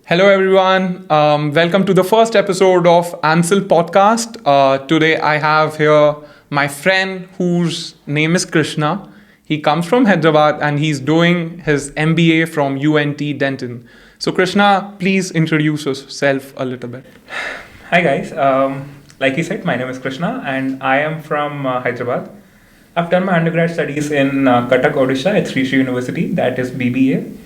Hello, everyone. Welcome to the first episode of Ancile Podcast. Today, I have here my friend whose name is Krishna. He comes from Hyderabad and he's doing his MBA from UNT Denton. So, Krishna, please introduce yourself a little bit. Hi guys, like you said, my name is Krishna and I am from Hyderabad. I've done my undergrad studies in Cuttack, Odisha at Sri Sri University, that is BBA.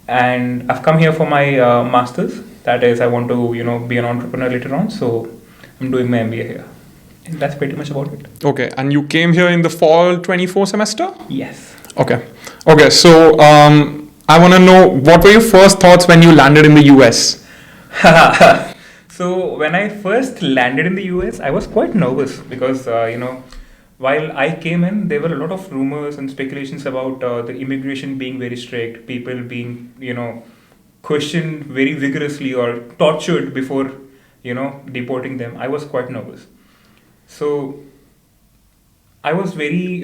And I've come here for my masters, that is I want to be an entrepreneur later on, so I'm doing my MBA here. And that's pretty much about it. Okay, and you came here in the fall 24 semester? Yes. Okay, so I want to know what were your first thoughts when you landed in the US? So when I first landed in the US, I was quite nervous because while I came in, there were a lot of rumors and speculations about the immigration being very strict, people being questioned very vigorously or tortured before deporting them. I was quite nervous. So I was very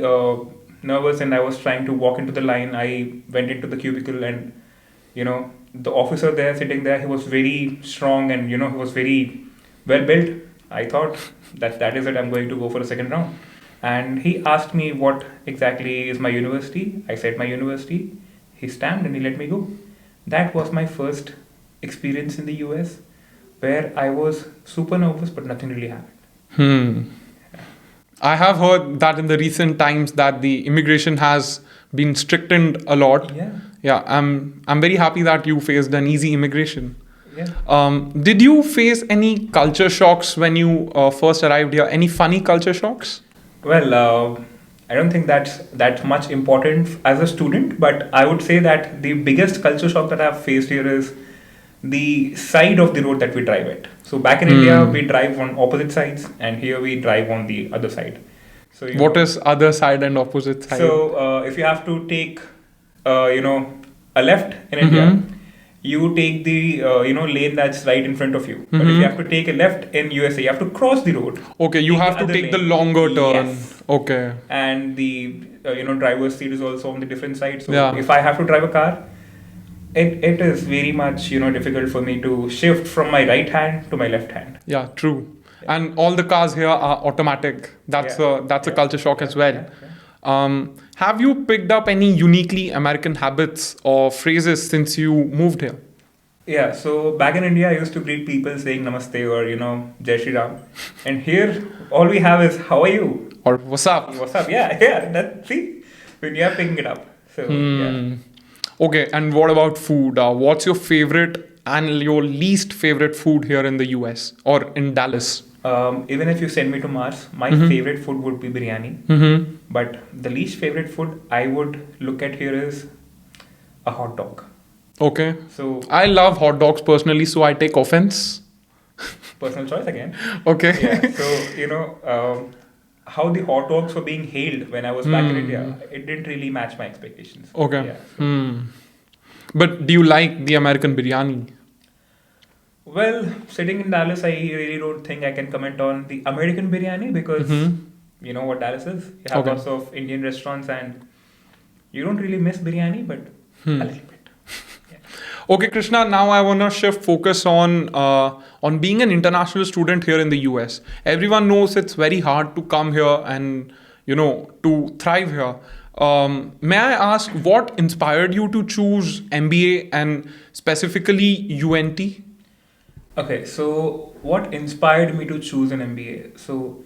nervous and I was trying to walk into the line. I went into the cubicle and the officer there sitting there, he was very strong and he was very well built. I thought that is it, I'm going to go for a second round. And he asked me what exactly is my university. I said my university. He stamped and he let me go. That was my first experience in the US where I was super nervous but nothing really happened. I have heard that in the recent times that the immigration has been strictened a lot. Yeah. I'm very happy that you faced an easy immigration. Yeah. Did you face any culture shocks when you first arrived here? Any funny culture shocks? Well, I don't think that's that much important as a student, but I would say that the biggest culture shock that I've faced here is the side of the road that we drive at. So back in India, we drive on opposite sides, and here we drive on the other side. So what is other side and opposite side? So if you have to take, a left in India, you take the lane that's right in front of you. But if you have to take a left in USA, you have to cross the road. Okay, you have to take the longer turn. Yes. Okay. And the driver's seat is also on the different side. So Yeah. if I have to drive a car, it is very much difficult for me to shift from my right hand to my left hand. Yeah, true. Yeah. And all the cars here are automatic. That's a culture shock as well. Have you picked up any uniquely American habits or phrases since you moved here? Yeah, so back in India, I used to greet people saying Namaste or Jai Shri Ram. And here, all we have is how are you? Or what's up? What's up? Yeah, see, when you are picking it up. So, yeah. Okay, and what about food? What's your favorite and your least favorite food here in the US or in Dallas? Even if you send me to Mars, my favorite food would be biryani. But the least favorite food I would look at here is a hot dog. Okay. So I love hot dogs personally, so I take offense. personal choice again. Okay. Yeah. So how the hot dogs were being hailed when I was back in India, it didn't really match my expectations. Okay. Yeah, so. But do you like the American biryani? Well, sitting in Dallas, I really don't think I can comment on the American biryani because you know what Dallas is. You have lots of Indian restaurants and you don't really miss biryani, but a little bit. Yeah. Okay, Krishna, now I want to shift focus on being an international student here in the US. Everyone knows it's very hard to come here and, to thrive here. May I ask what inspired you to choose MBA and specifically UNT? Okay, so what inspired me to choose an MBA? So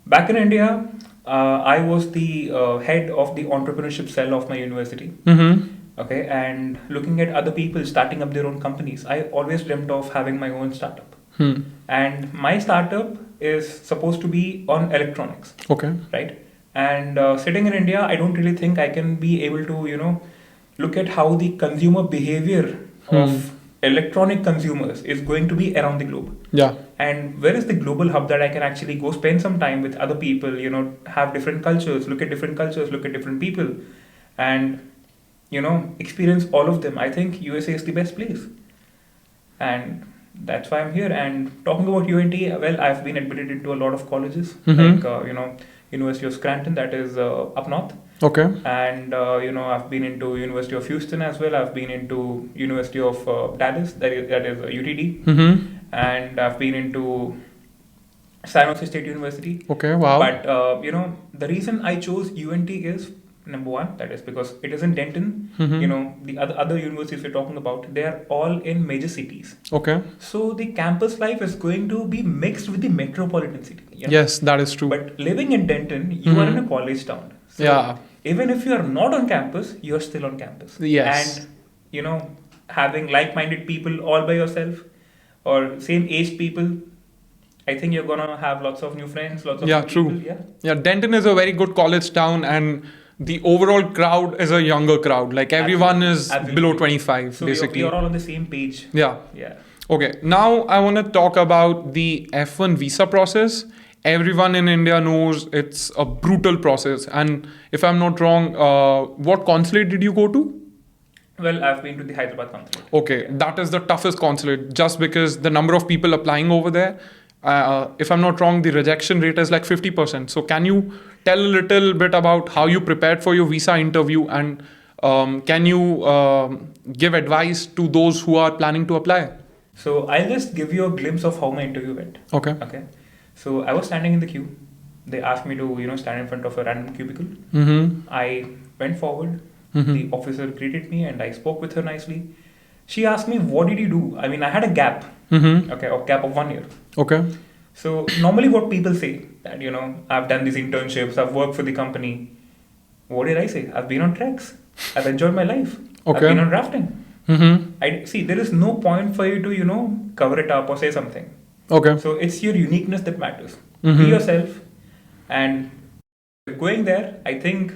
back in India, I was the head of the entrepreneurship cell of my university. Okay, and looking at other people starting up their own companies, I always dreamt of having my own startup. And my startup is supposed to be on electronics. Okay. Right? And sitting in India, I don't really think I can be able to, look at how the consumer behavior of electronic consumers is going to be around the globe. Yeah. And where is the global hub that I can actually go spend some time with other people, have different cultures, look at different people, and, experience all of them. I think USA is the best place. And that's why I'm here. And talking about UNT, well, I've been admitted into a lot of colleges, like, University of Scranton, that is up north. Okay. And I've been into University of Houston as well. I've been into University of Dallas, that is UTD, Mm-hmm. and I've been into San Jose State University. Okay. Wow. But the reason I chose UNT is number one, that is because it is in Denton. Mm-hmm. The other universities we're talking about, they are all in major cities. Okay. So the campus life is going to be mixed with the metropolitan city. Yes, that is true. But living in Denton, you are in a college town. So Yeah. even if you are not on campus, you're still on campus. Yes. And having like-minded people all by yourself or same-aged people, I think you're gonna have lots of new friends, lots of Yeah, new true. people. Yeah. Yeah, Denton is a very good college town, and the overall crowd is a younger crowd. Like everyone is Absolutely. below 25, So basically. we are all on the same page. Yeah. Yeah. Okay. Now I want to talk about the F1 visa process. Everyone in India knows it's a brutal process. And if I'm not wrong, what consulate did you go to? Well, I've been to the Hyderabad consulate. Okay, that is the toughest consulate just because the number of people applying over there. If I'm not wrong, the rejection rate is like 50%. So, can you tell a little bit about how you prepared for your visa interview, and can you give advice to those who are planning to apply? So I'll just give you a glimpse of how my interview went. Okay. Okay. So I was standing in the queue. They asked me to, stand in front of a random cubicle. Mm-hmm. I went forward. Mm-hmm. The officer greeted me and I spoke with her nicely. She asked me, what did you do? I mean, I had a gap, Mm-hmm. okay, a gap of 1 year. Okay. So normally what people say that, I've done these internships, I've worked for the company. What did I say? I've been on treks. I've enjoyed my life. I've Okay. been on rafting. Mm-hmm. I see there is no point for you to, cover it up or say something. Okay. So it's your uniqueness that matters. Mm-hmm. Be yourself, and going there, I think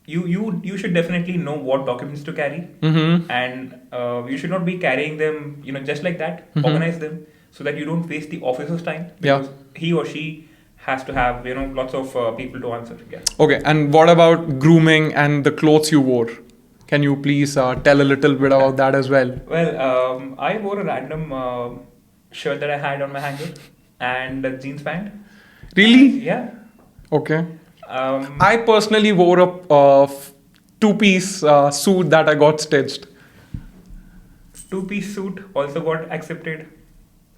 you should definitely know what documents to carry, Mm-hmm. and you should not be carrying them, just like that. Mhm. Organize them so that you don't waste the officer's time, Yeah. because he or she has to have lots of people to answer. Yeah. Okay. And what about grooming and the clothes you wore? Can you please tell a little bit about that as well? Well, I wore a random shirt that I had on my hanger and a jeans pant. Really? Yeah. Okay. Um, I personally wore a two-piece suit that I got stitched. Two-piece suit also got accepted.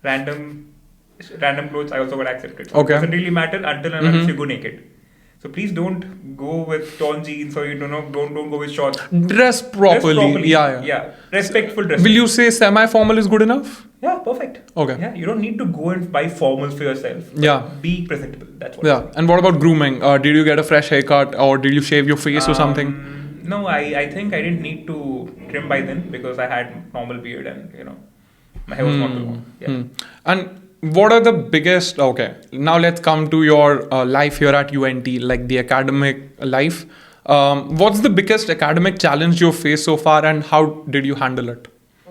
Random clothes I also got accepted. So Okay. it doesn't really matter until and unless Mhm. you go naked. So please don't go with torn jeans, or don't go with shorts. Dress properly. Yeah. Respectful dress. Will you say semi-formal is good enough? Yeah, perfect. Okay. Yeah, you don't need to go and buy formals for yourself. Yeah. Be presentable. That's what. Yeah. And what about grooming? Did you get a fresh haircut, or did you shave your face or something? No, I think I didn't need to trim by then because I had normal beard and my hair was not too long. Yeah. Hmm. And what are the biggest? Okay, now let's come to your life here at UNT, like the academic life. What's the biggest academic challenge you've faced so far, and how did you handle it?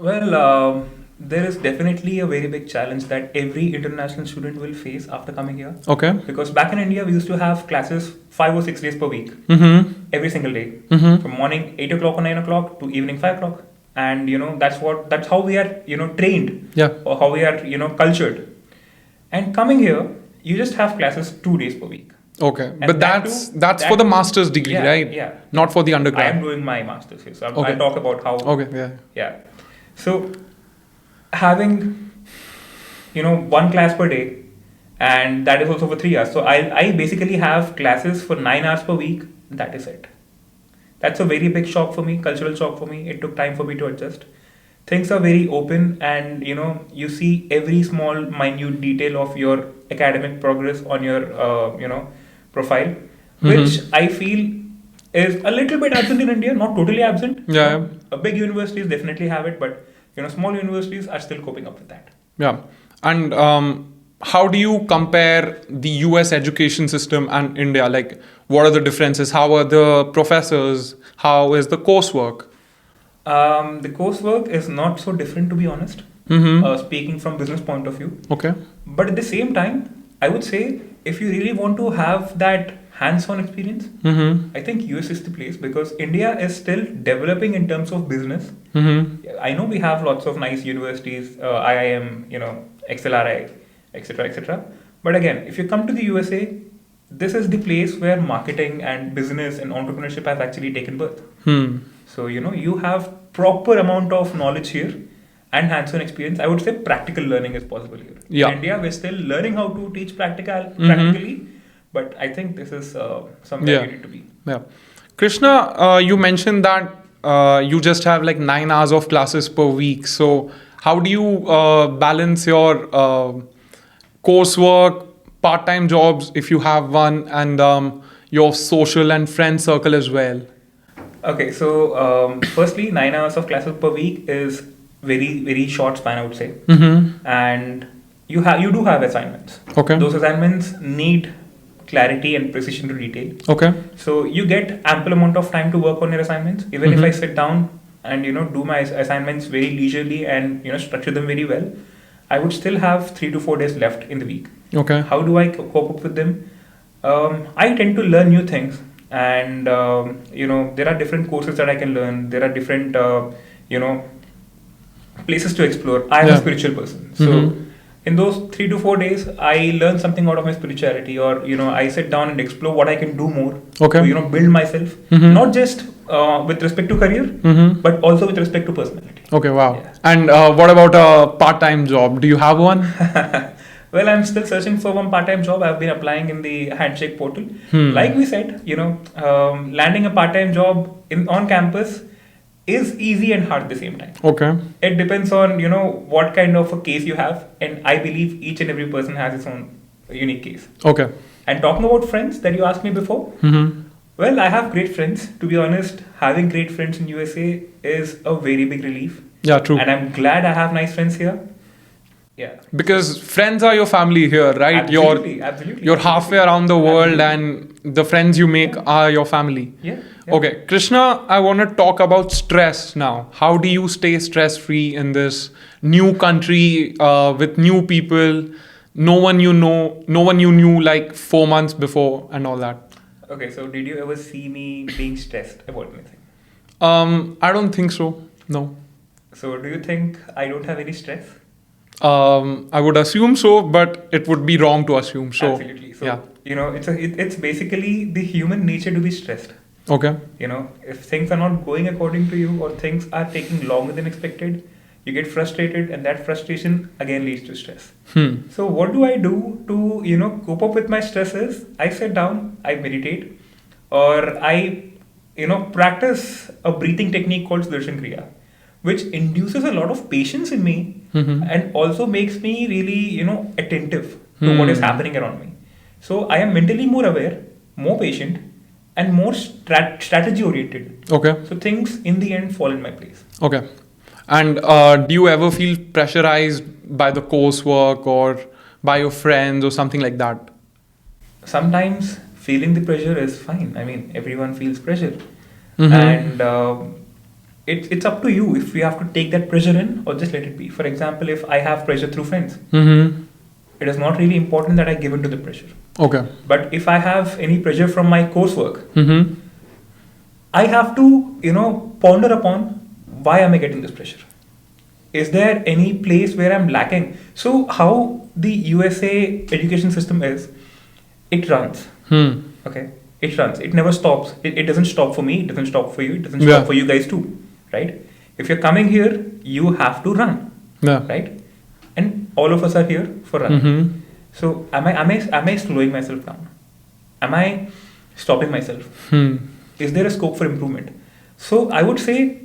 Well, there is definitely a very big challenge that every international student will face after coming here. Okay. Because back in India, we used to have classes 5 or 6 days per week, Mm-hmm. every single day, Mm-hmm. from morning 8 o'clock or 9 o'clock to evening 5 o'clock. And that's how we are trained, Yeah. or how we are cultured. And coming here, you just have classes 2 days per week. Okay, And but that that's too- that's that for the too- master's degree, Yeah, right? yeah. Not for the I am undergrad. doing my master's here, so Okay. I'll talk about how. Okay. Yeah. Yeah. So having one class per day, and that is also for 3 hours. So I basically have classes for 9 hours per week. That is it. That's a very big shock for me, cultural shock for me. It took time for me to adjust. Things are very open, and you see every small, minute detail of your academic progress on your profile, which I feel is a little bit absent in India. Not totally absent. Yeah. Big universities definitely have it, but small universities are still coping up with that. Yeah. And how do you compare the US education system and India? Like, what are the differences? How are the professors? How is the coursework? The coursework is not so different, to be honest. Mm-hmm. Speaking from business point of view, Okay. but at the same time, I would say if you really want to have that hands-on experience, Mm-hmm. I think US is the place, because India is still developing in terms of business. Mm-hmm. I know we have lots of nice universities, IIM, XLRI, etc., etc. But again, if you come to the USA, this is the place where marketing and business and entrepreneurship have actually taken birth. So, you have proper amount of knowledge here and hands-on experience. I would say practical learning is possible here. Yeah. In India, we're still learning how to teach practically, but I think this is somewhere we need to be. Yeah. Krishna, you mentioned that you just have like 9 hours of classes per week. So how do you balance your coursework, part-time jobs, if you have one, and your social and friend circle as well? Okay, so firstly, 9 hours of classes per week is very, very short span, I would say. And you do have assignments. Okay. Those assignments need clarity and precision to detail. Okay. So you get ample amount of time to work on your assignments. Even if I sit down and do my assignments very leisurely and structure them very well, I would still have 3 to 4 days left in the week. Okay. How do I cope up with them? I tend to learn new things, and there are different courses that I can learn. There are different places to explore. I am a spiritual person, so in those 3 to 4 days, I learn something out of my spirituality, or I sit down and explore what I can do more. Okay. To, build myself, not just with respect to career, but also with respect to personality. Okay. Wow. Yeah. And what about a part-time job? Do you have one? Well, I'm still searching for one part-time job. I've been applying in the Handshake portal. Like we said, landing a part-time job on campus is easy and hard at the same time. Okay. It depends on, what kind of a case you have. And I believe each and every person has its own unique case. Okay. And talking about friends that you asked me before, well, I have great friends. To be honest, having great friends in USA is a very big relief. Yeah, true. And I'm glad I have nice friends here. Yeah. Because friends are your family here, right? Absolutely. You're halfway around the world, and the friends you make are your family. Yeah. Okay, Krishna, I want to talk about stress now. How do you stay stress-free in this new country with new people, no one you knew like 4 months before and all that? Okay, so did you ever see me being stressed about anything? I don't think so. No. So do you think I don't have any stress? I would assume so, but it would be wrong to assume. So, absolutely. So, yeah. It's basically the human nature to be stressed. Okay. If things are not going according to you, or things are taking longer than expected, you get frustrated, and that frustration again leads to stress. So what do I do to, cope up with my stresses? I sit down, I meditate, or I, practice a breathing technique called Sudarshan Kriya, which induces a lot of patience in me and also makes me really, attentive to what is happening around me. So I am mentally more aware, more patient, and more strategy oriented. Okay. So things in the end fall in my place. Okay. And do you ever feel pressurized by the coursework or by your friends or something like that? Sometimes feeling the pressure is fine. I mean, everyone feels pressure. And it's up to you if you have to take that pressure in or just let it be. For example, if I have pressure through friends, it is not really important that I give in to the pressure. Okay. But if I have any pressure from my coursework, I have to, ponder upon why am I getting this pressure? Is there any place where I'm lacking? So how the USA education system is, it runs. Okay. It runs. It never stops. It doesn't stop for me. It doesn't stop for you. It doesn't stop for you guys too. Right? If you're coming here, you have to run. Yeah. Right? And all of us are here for running. So am I slowing myself down? Am I stopping myself? Is there a scope for improvement? So I would say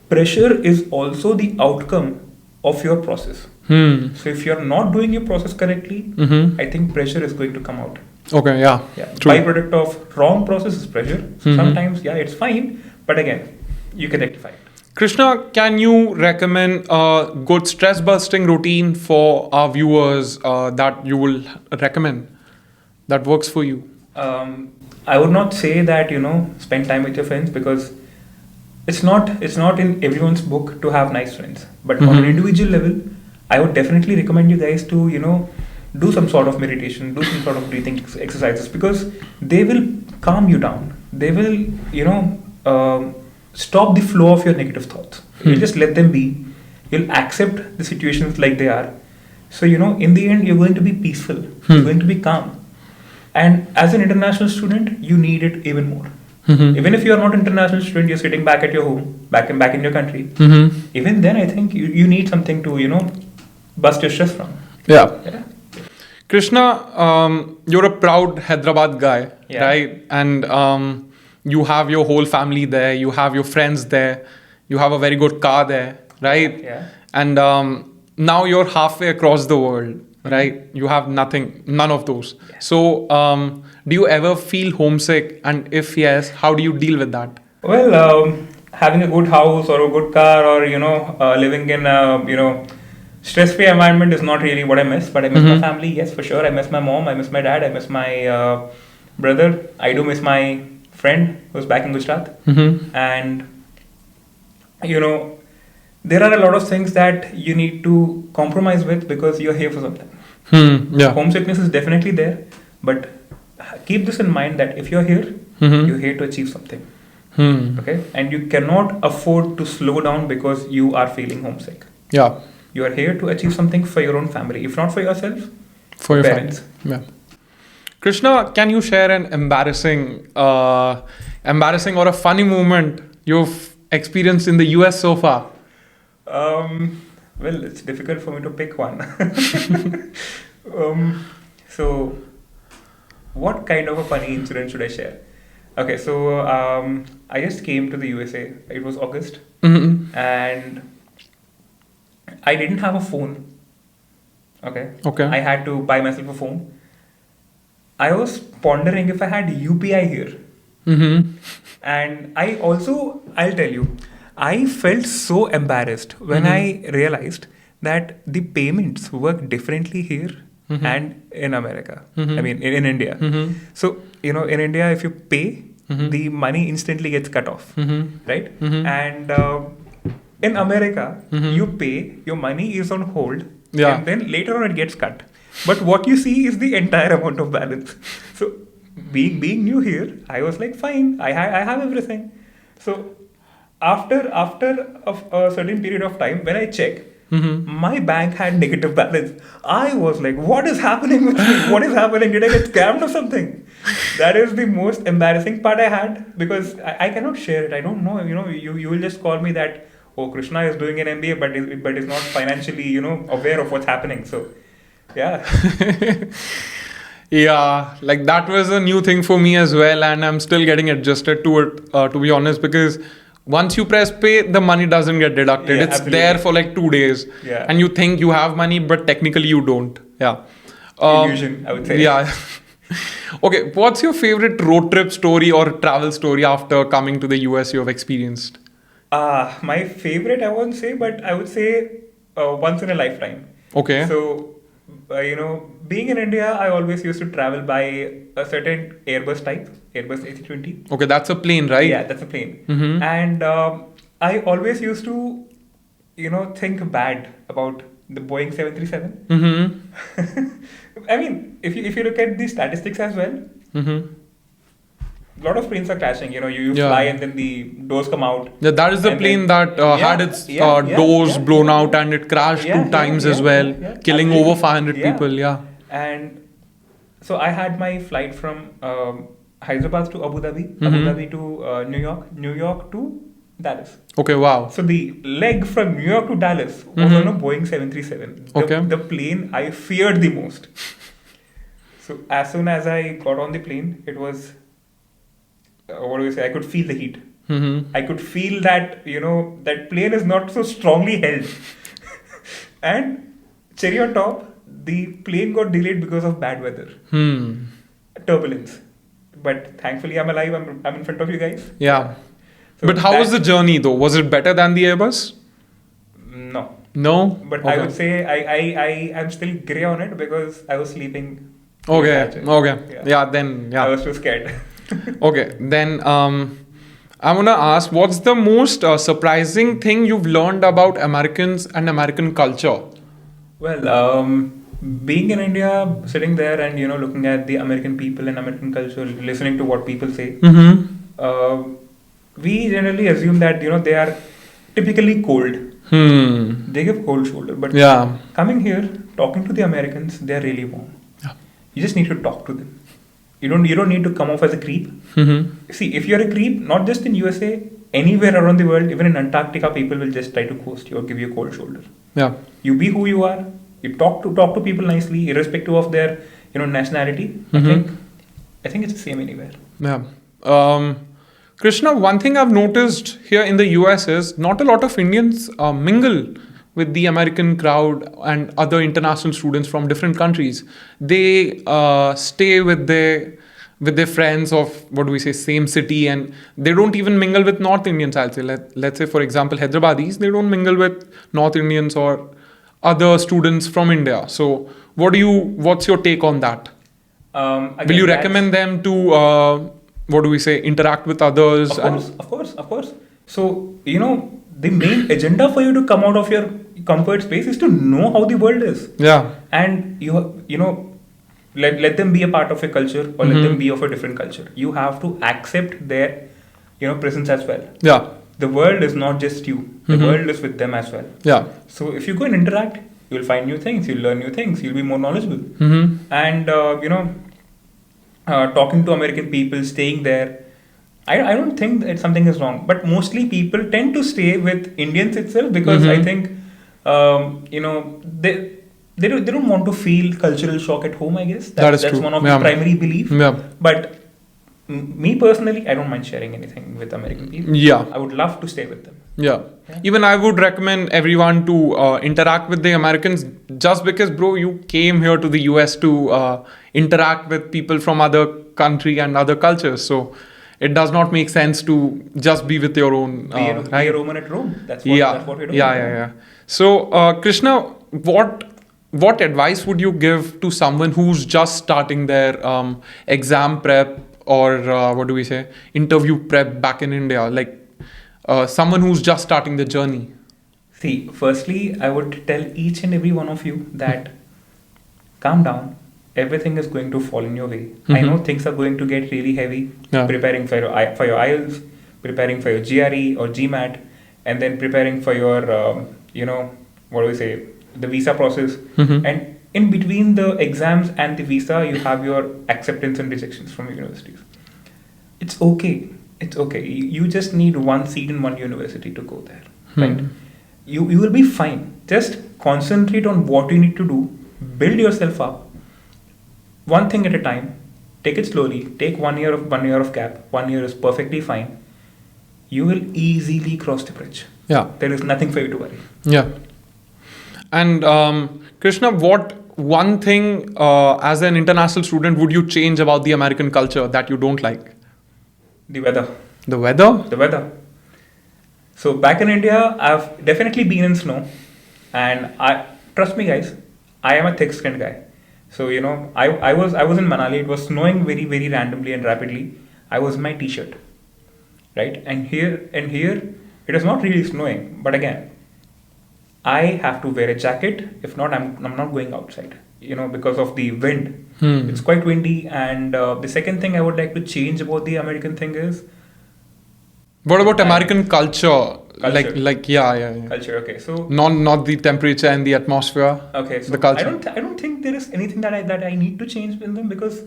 pressure is also the outcome of your process. So if you're not doing your process correctly, I think pressure is going to come out. Okay, yeah. True. Byproduct of wrong process is pressure. Sometimes, it's fine, but again, you can rectify it. Krishna, can you recommend a good stress-busting routine for our viewers that you will recommend that works for you? I would not say that, spend time with your friends, because it's not in everyone's book to have nice friends. But on an individual level, I would definitely recommend you guys to, do some sort of meditation, do some sort of breathing exercises, because they will calm you down. They will, stop the flow of your negative thoughts. You'll just let them be. You'll accept the situations like they are. So, in the end, you're going to be peaceful. You're going to be calm. And as an international student, you need it even more. Even if you are not an international student, you're sitting back at your home, back in your country. Even then, I think you need something to bust your stress from. Yeah. Krishna, you're a proud Hyderabad guy, right? And you have your whole family there. You have your friends there. You have a very good car there, right? Yeah. And now you're halfway across the world, right? You have nothing, none of those. Yeah. So, do you ever feel homesick? And if yes, how do you deal with that? Well, having a good house or a good car, or living in stress-free environment is not really what I miss. But I miss my family, yes, for sure. I miss my mom. I miss my dad. I miss my brother. I do miss my friend who's back in Gujarat. And there are a lot of things that you need to compromise with because you're here for something. Yeah. Homesickness is definitely there, but keep this in mind that if you're here, you're here to achieve something. Okay? And you cannot afford to slow down because you are feeling homesick. Yeah. You are here to achieve something for your own family. If not for yourself, for your parents. Yeah. Krishna, can you share an embarrassing or a funny moment you've experienced in the US so far? Well, it's difficult for me to pick one. So, what kind of a funny incident should I share? Okay, so I just came to the USA. It was August, and I didn't have a phone. Okay. Okay. I had to buy myself a phone. I was pondering if I had UPI here. And I'll tell you, I felt so embarrassed when I realized that the payments work differently here and in America. I mean, in India. So, in India, if you pay, the money instantly gets cut off, right? And in America, you pay, your money is on hold, and then later on it gets cut. But what you see is the entire amount of balance. So, being new here, I was like, fine, I have everything. So, after a certain period of time, when I check, my bank had negative balance. I was like, what is happening with me? What is happening? Did I get scammed or something? That is the most embarrassing part I had, because I cannot share it. I don't know. You will just call me that, oh, Krishna is doing an MBA, but is not financially, aware of what's happening. So, yeah. Yeah, like that was a new thing for me as well, and I'm still getting adjusted to it, to be honest, because once you press pay, the money doesn't get deducted. Yeah, it's absolutely. there for like 2 days. Yeah. And you think you have money, but technically you don't. Yeah. Illusion, I would say. Yeah. Okay, what's your favorite road trip story or travel story after coming to the US you have experienced? My favorite, I won't say, but I would say once in a lifetime. Okay. So, being in India, I always used to travel by a certain Airbus type, Airbus A320. Okay, that's a plane, right? Yeah, that's a plane. And I always used to, think bad about the Boeing 737. I mean, if you look at the statistics as well, a lot of planes are crashing. You fly and then the doors come out. Yeah, that is the plane that had its doors blown out and it crashed 2 times as well, killing absolutely. over 500 people. Yeah. And so I had my flight from Hyderabad to Abu Dhabi, Abu Dhabi to New York, New York to Dallas. Okay, wow. So the leg from New York to Dallas was on a Boeing 737. The plane I feared the most. So as soon as I got on the plane, it was, I could feel the heat. I could feel that, that plane is not so strongly held. And cherry on top, the plane got delayed because of bad weather. Turbulence. But thankfully I'm alive, I'm in front of you guys. Yeah. So but how was the journey though? Was it better than the Airbus? No. No? But I would say I'm still grey on it because I was sleeping. Okay. Yeah, then, yeah. I was too scared. Okay, then I'm going to ask, what's the most surprising thing you've learned about Americans and American culture? Well, being in India, sitting there and, looking at the American people and American culture, listening to what people say, we generally assume that, they are typically cold. They give cold shoulder. But coming here, talking to the Americans, they are really warm. Yeah. You just need to talk to them. You don't need to come off as a creep. Mm-hmm. See, if you're a creep, not just in USA, anywhere around the world, even in Antarctica, people will just try to ghost you or give you a cold shoulder. Yeah. You be who you are. You talk to people nicely, irrespective of their nationality. Mm-hmm. I think it's the same anywhere. Yeah. Krishna, one thing I've noticed here in the US is not a lot of Indians mingle with the American crowd and other international students from different countries. They stay with their friends of, what do we say, same city, and they don't even mingle with North Indians, I'll say. Let's say, for example, Hyderabadis, they don't mingle with North Indians or other students from India. So what's your take on that? Will you recommend them to, what do we say, interact with others? Of course. So, the main agenda for you to come out of your comfort space is to know how the world is. Yeah. And let them be a part of your culture, or let them be of a different culture. You have to accept their, presence as well. Yeah. The world is not just you. The world is with them as well. Yeah. So if you go and interact, you'll find new things, you'll learn new things, you'll be more knowledgeable. And, talking to American people, staying there, I don't think that something is wrong. But mostly people tend to stay with Indians itself because I think, they don't want to feel cultural shock at home, I guess. That's true. One of the primary beliefs. Yeah. But me personally, I don't mind sharing anything with American people. Yeah. I would love to stay with them. Yeah. Even I would recommend everyone to interact with the Americans, just because, bro, you came here to the US to interact with people from other country and other cultures. So it does not make sense to just be with your own. Be a Roman at Rome. That's what we're doing. Yeah. So, Krishna, what advice would you give to someone who's just starting their exam prep or what do we say, interview prep back in India? Like someone who's just starting the journey. See, firstly, I would tell each and every one of you that calm down. Everything is going to fall in your way. I know things are going to get really heavy. Yeah. Preparing for your IELTS, preparing for your GRE or GMAT, and then preparing for your, the visa process. And in between the exams and the visa, you have your acceptance and rejections from universities. It's okay. You just need one seat in one university to go there. Right? You will be fine. Just concentrate on what you need to do. Build yourself up. One thing at a time. Take it slowly. Take 1 year of gap. 1 year is perfectly fine. You will easily cross the bridge. Yeah. There is nothing for you to worry. Yeah. And Krishna, what one thing as an international student would you change about the American culture that you don't like? The weather. The weather? The weather. So back in India, I've definitely been in snow, and trust me, guys, I am a thick-skinned guy. So I was in Manali. It was snowing very, very randomly and rapidly. I was in my t-shirt, right? And here, it is not really snowing. But again, I have to wear a jacket. If not, I'm not going outside. Because of the wind. It's quite windy. And the second thing I would like to change about the American thing is. What about American culture? Culture. Yeah. Culture. Okay, so not the temperature and the atmosphere. Okay, so the culture. I don't think there is anything that I need to change in them because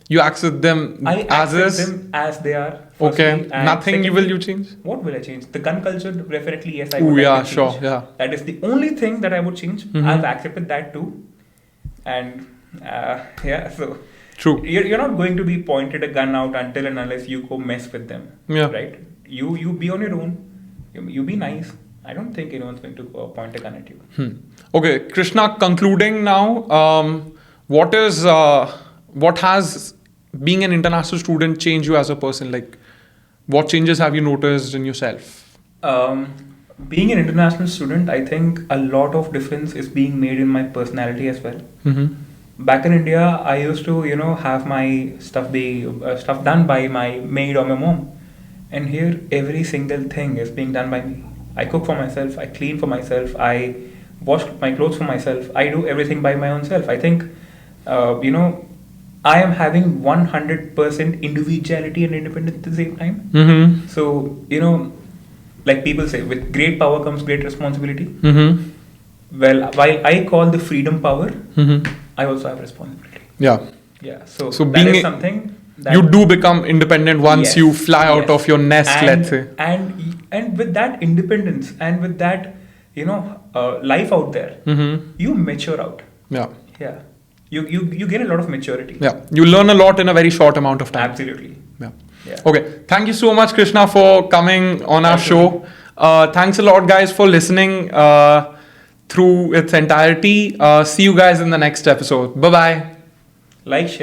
you accept them as is. Them as they are. Okay, nothing you change. What will I change? The gun culture, definitely yes. I would like yeah, to sure, change. yeah. That is the only thing that I would change. I've accepted that too, and so. True. You're not going to be pointed a gun out until and unless you go mess with them. Yeah. Right? You be on your own. You be nice. I don't think anyone's going to point a gun at you. Okay, Krishna, concluding now, what has being an international student changed you as a person? Like, what changes have you noticed in yourself? Being an international student, I think a lot of difference is being made in my personality as well. Back in India, I used to, have my stuff done by my maid or my mom. And here, every single thing is being done by me. I cook for myself, I clean for myself, I wash my clothes for myself, I do everything by my own self. I think, I am having 100% individuality and independence at the same time. So, like people say, with great power comes great responsibility. Well, while I call the freedom power, I also have responsibility. Yeah. Yeah. So, So that being is something that you do become independent once Yes, you fly out yes. of your nest, and, let's say. and with that independence and with that life out there, you mature out. Yeah. Yeah. You gain a lot of maturity. Yeah. You learn a lot in a very short amount of time. Absolutely. Yeah. Yeah. Okay. Thank you so much, Krishna, for coming on our show. Thanks a lot, guys, for listening through its entirety. See you guys in the next episode. Bye bye. Like, share.